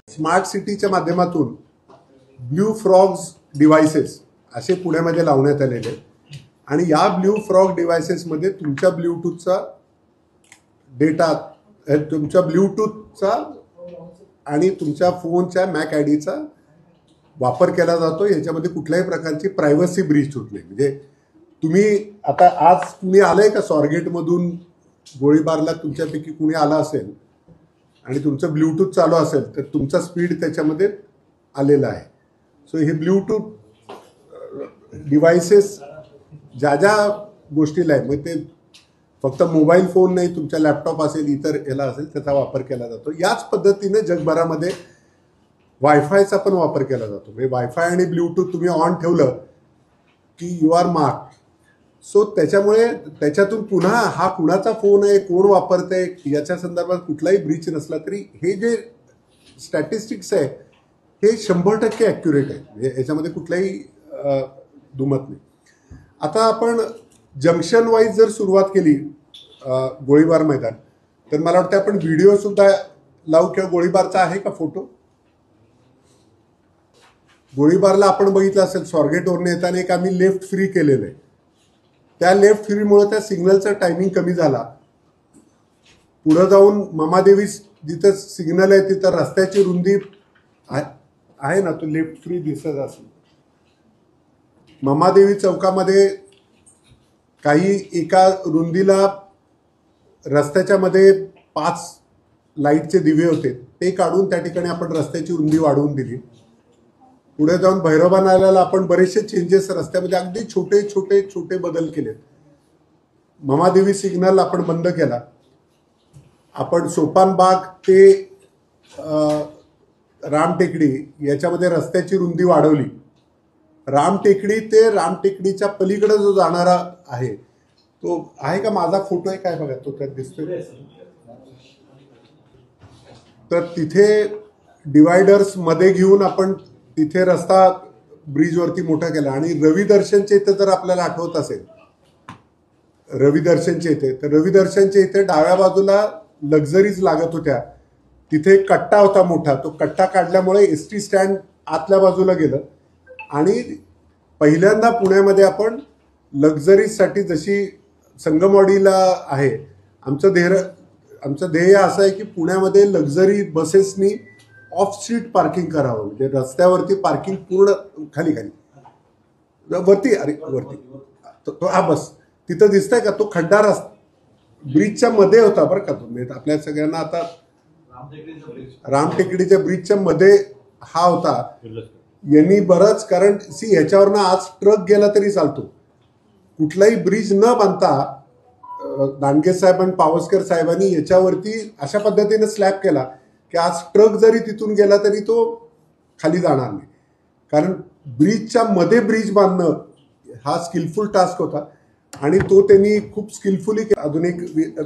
Smart सिटीच्या माध्यमातून blue frogs devices असे पुण्यामध्ये लावण्यात आलेले आणि या ब्लू फ्रॉग डिव्हाइसेसमध्ये तुमच्या ब्लूटूथचा डेटा, तुमच्या ब्लूटूथचा आणि तुमच्या फोनच्या मॅक आय डीचा वापर केला जातो. याच्यामध्ये कुठल्याही प्रकारची प्रायव्हसी ब्रीच होत नाही. म्हणजे तुम्ही आता आज तुम्ही आलंय का स्वारगेटमधून गोळीबारला तुमच्यापैकी कुणी आला असेल आणि तुमचं ब्लूटूथ चालू असेल तर तुमचा स्पीड त्याच्यामध्ये आलेला आहे. सो हे ब्लूटूथ डिव्हाइसेस ज्या ज्या गोष्टीला आहे, मग ते फक्त मोबाईल फोन नाही, तुमच्या लॅपटॉप असेल, इतर याला असेल, त्याचा वापर केला जातो. याच पद्धतीने जगभरामध्ये वायफायचा पण वापर केला जातो. म्हणजे वायफाय आणि ब्लूटूथ तुम्ही ऑन ठेवलं की यू आर मार्क. सो त्याच्यामुळे त्याच्यातून पुन्हा हा कुणाचा फोन आहे, कोण वापरतंय याच्या संदर्भात कुठलाही ब्रीच नसला तरी हे जे स्टॅटिस्टिक्स आहे हे 100% ॲक्युरेट आहे. म्हणजे याच्यामध्ये कुठलाही दुमत नाही. आता आपण जंक्शन वाईज जर सुरुवात केली गोळीबार मैदान, तर मला वाटतं आपण व्हिडिओसुद्धा लावू किंवा गोळीबारचा आहे का फोटो? गोळीबारला आपण बघितलं असेल स्वारगेटवरून येताना एक आम्ही लेफ्ट फ्री केलेलं आहे. त्या लेफ्ट फ्रीमुळे त्या सिग्नलचा टायमिंग कमी झाला. पुढं जाऊन ममादेवी जिथं सिग्नल आहे तिथं रस्त्याची रुंदी आहे ना, तो लेफ्ट फ्री दिसत असेल. ममादेवी चौकामध्ये काही एका रुंदीला रस्त्याच्या मध्ये 5 लाईटचे दिवे होते, ते काढून त्या ठिकाणी आपण रस्त्याची रुंदी वाढवून दिली. पुढे जाऊन भैरबा नाल्याला आपण बरेचसे चेंजेस रस्त्यामध्ये अगदी छोटे छोटे छोटे बदल केले. ममादेवी सिग्नल आपण बंद केला. आपण सोपान बाग ते रामटेकडी याच्यामध्ये रस्त्याची रुंदी वाढवली. रामटेकडी ते रामटेकडीच्या पलीकडे जो जाणारा आहे तो आहे का, माझा फोटो आहे काय बघा, तो त्यात दिसतोय. तर तिथे डिवायडर्स मध्ये घेऊन आपण तिथे रस्ता ब्रिजवरती मोठा केला. आणि रवी दर्शनच्या इथे जर आपल्याला आठवत असेल, रवी दर्शनच्या इथे, तर रवी दर्शनच्या इथे डाव्या बाजूला लक्झरीज लागत होत्या. तिथे एक कट्टा होता मोठा, तो कट्टा काढल्यामुळे एसटी स्टँड आतल्या बाजूला गेलं. आणि पहिल्यांदा पुण्यामध्ये आपण लक्झरीजसाठी जशी संगमवाडीला आहे, आमचं ध्येय असं आहे की पुण्यामध्ये लक्झरी बसेसनी ऑफ स्ट्रीट पार्किंग करावं. म्हणजे रस्त्यावरती पार्किंग पूर्ण खाली वरती, अरे वरती तो हा बस तिथं दिसतंय का, तो खड्डा ब्रिजच्या मध्ये होता बरं का. तो आपल्या सगळ्यांना आता रामटेकडीच्या ब्रिजच्या मध्ये हा होता. यांनी बरंच, कारण ह्याच्यावरनं आज ट्रक गेला तरी चालतो. कुठलाही ब्रिज न बांधता दांडगे साहेब आणि पावसकर साहेबांनी याच्यावरती अशा पद्धतीने स्लॅब केला की आज ट्रक जरी तिथून गेला तरी तो खाली जाणार नाही. कारण ब्रिजच्या मध्ये ब्रिज बांधणं हा स्किलफुल टास्क होता आणि तो त्यांनी खूप स्किलफुली. अजून एक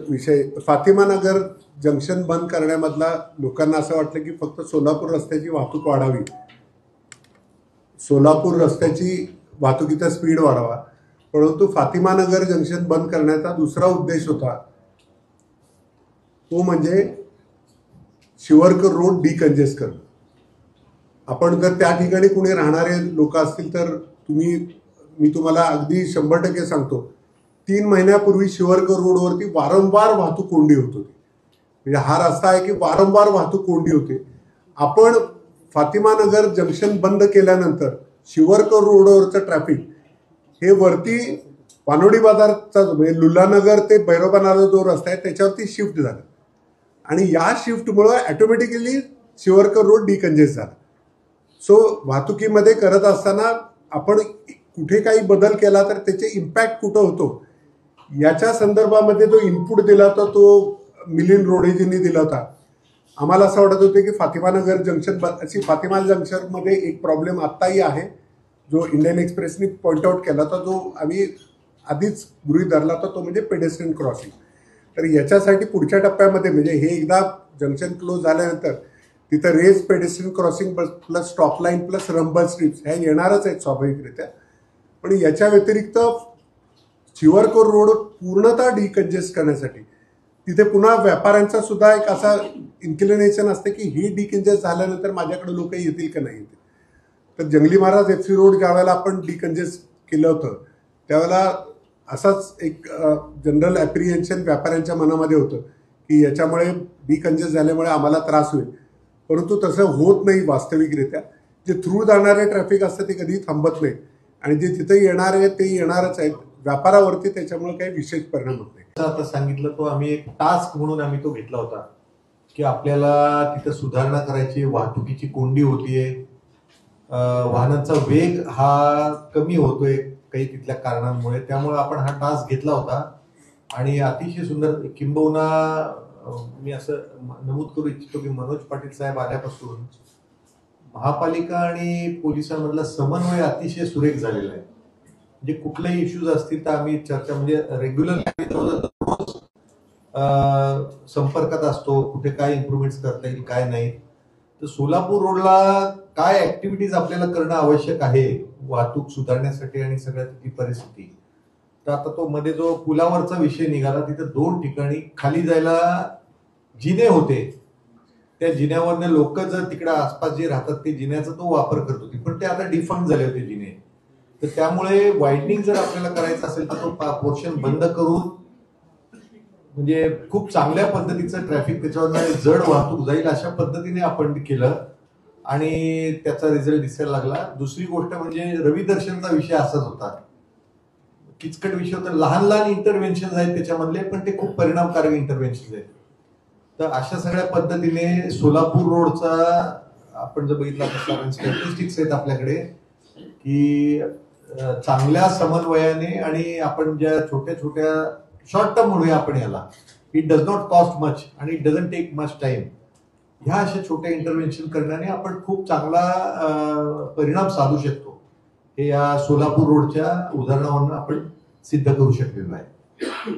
विषय, फातिमा नगर जंक्शन बंद करण्यामधला लोकांना असं वाटलं की फक्त सोलापूर रस्त्याची वाहतूक वाढावी, सोलापूर रस्त्याची वाहतुकीचा स्पीड वाढवा. परंतु फातिमा नगर जंक्शन बंद करण्याचा दुसरा उद्देश होता, तो म्हणजे शिवरकर रोड डिकंजेस्ट करणं. आपण जर त्या ठिकाणी कुणी राहणारे लोक असतील तर मी तुम्हाला अगदी 100% सांगतो, 3 महिन्यापूर्वी शिवरकर रोडवरती वारंवार वाहतूक कोंडी होत होती. म्हणजे हा रस्ता आहे की वारंवार वाहतूक कोंडी होते. आपण फातिमा नगर जंक्शन बंद केल्यानंतर शिवरकर रोडवरचं ट्रॅफिक हे वरती पानोडी बाजारचा म्हणजे लुल्लानगर ते भैरोबा नाला जो रस्ता आहे त्याच्यावरती शिफ्ट झालं. आणि या शिफ्टमुळं ॲटोमॅटिकली शिवरकर रोड डिकंजेस्ट झाला. सो वाहतुकीमध्ये करत असताना आपण कुठे काही बदल केला तर त्याचे इम्पॅक्ट कुठं होतो याच्या संदर्भामध्ये जो इनपुट दिला होता तो मिलिंद रोडेजींनी दिला होता. आम्हाला असं वाटत होतं की फातिमा नगर जंक्शन अशी फातिमा जंक्शनमध्ये एक प्रॉब्लेम आत्ताही आहे जो इंडियन एक्सप्रेसनी पॉईंट आउट केला होता, जो आम्ही आधीच गृहीत धरला होता, तो म्हणजे पेडेस्ट्रियन क्रॉसिंग. तर याच्यासाठी पुढच्या टप्प्यामध्ये म्हणजे हे एकदा जंक्शन क्लोज झाल्यानंतर तिथं raise pedestrian crossing plus stop line plus rumble strips ह्या येणारच आहेत स्वाभाविकरित्या. पण याच्या व्यतिरिक्त शिवरकर रोड पूर्णतः डिकंजेस्ट करण्यासाठी तिथे पुन्हा व्यापाऱ्यांचा सुद्धा एक असा इन्क्लिनेशन असते की ही डिकंजेस्ट झाल्यानंतर माझ्याकडे लोक येतील का नाही येतील. तर जंगली महाराज FC रोड ज्या वेळेला आपण डिकंजेस्ट केलं होतं त्यावेळेला असाच एक जनरल ॲप्रिहेन्शन व्यापाऱ्यांच्या मनामध्ये होतं की याच्यामुळे डिकंजेस्ट झाल्यामुळे आम्हाला त्रास होईल, परंतु तसं होत नाही वास्तविकरित्या. जे थ्रू जाणारे ट्रॅफिक असतं ते कधी थांबत नाही आणि जे तिथे येणार आहे ते येणारच आहेत. व्यापारावरती त्याच्यामुळे काही विशेष परिणाम होत नाही. आता सांगितलं तो आम्ही एक टास्क म्हणून आम्ही तो घेतला होता की आपल्याला तिथं सुधारणा करायची, वाहतुकीची कोंडी होतीये, वाहनांचा वेग हा कमी होतोय काही तिथल्या कारणांमुळे, त्यामुळे आपण हा टास्क घेतला होता आणि अतिशय सुंदर. किंबहुना मी असं नमूद करू इच्छितो की मनोज पाटील साहेब आल्यापासून महापालिका आणि पोलिसांमधला समन्वय अतिशय सुरेख झालेला आहे. म्हणजे कुठलेही इश्यूज असतील तर आम्ही चर्चा म्हणजे रेग्युलर संपर्कात असतो, कुठे काय इम्प्रुव्हमेंट्स करता येईल काय नाही. तर सोलापूर रोडला काय ऍक्टिव्हिटीज आपल्याला करणं आवश्यक आहे वाहतूक सुधारण्यासाठी आणि सगळ्यात ती परिस्थिती. तर आता तो मध्ये जो पुलावरचा विषय निघाला तिथे 2 ठिकाणी खाली जायला जिने होते, त्या जिन्यावरनं लोक जर तिकडे आसपास जे राहतात ते जिन्याचा तो वापर करत होते, पण ते आता डिफंक्ट झाले होते जिने. तर त्यामुळे वाईडनिंग जर आपल्याला करायचं असेल तर तो पोर्शन बंद करून म्हणजे खूप चांगल्या पद्धतीचं ट्रॅफिक त्याच्यावर जड वाहतूक जाईल अशा पद्धतीने आपण केलं आणि त्याचा रिझल्ट दिसायला लागला. दुसरी गोष्ट म्हणजे रवी दर्शनचा विषय असाच होता, किचकट विषय होता. लहान लहान इंटरव्हेन्शन आहेत त्याच्यामधले, पण ते खूप परिणामकारक इंटरव्हेन्शन आहेत. तर अशा सगळ्या पद्धतीने सोलापूर रोडचा आपण जर बघितला तर स्टॅटिस्टिक्स आहेत आपल्याकडे की चांगल्या समन्वयाने आणि आपण ज्या छोट्या छोट्या शॉर्ट टर्म म्हणूया आपण याला, it does not cost much आणि it doesn't take much time, ह्या अशा छोट्या इंटरव्हेन्शन करण्याने आपण खूप चांगला परिणाम साधू शकतो. हे या सोलापूर रोडच्या उदाहरणावरून आपण सिद्ध करू शकलेलो आहे.